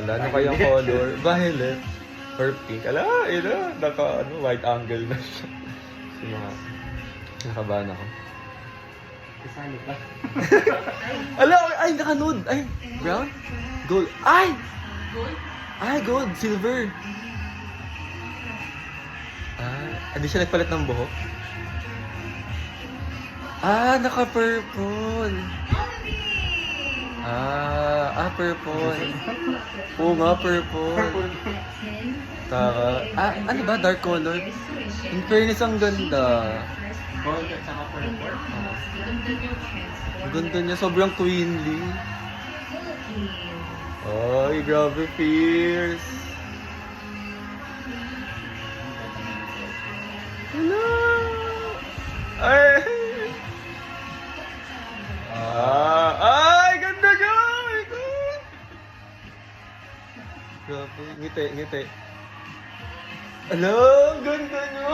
Wala na kayang color. Violet or pink. Ala, white angle na siya. So, nakabahan ako. Kasali ba? Ala, ay, naka-nude. Ay, brown? Gold. Ay! Gold? Ay, gold. Silver. Ah, hindi siya nagpalit ng buhok? Ah, naka-purple. Purple. Oo nga, purple. Taka. Ano ba? Dark color? In fairness, ang ganda. Gold at saka purple. Ang ganda niya. Sobrang queenly. Ay, grabe, fierce. Hello! Ay! Ay, ganda niya! Oh my God! Grabe, ngiti. Alam, ganda niyo!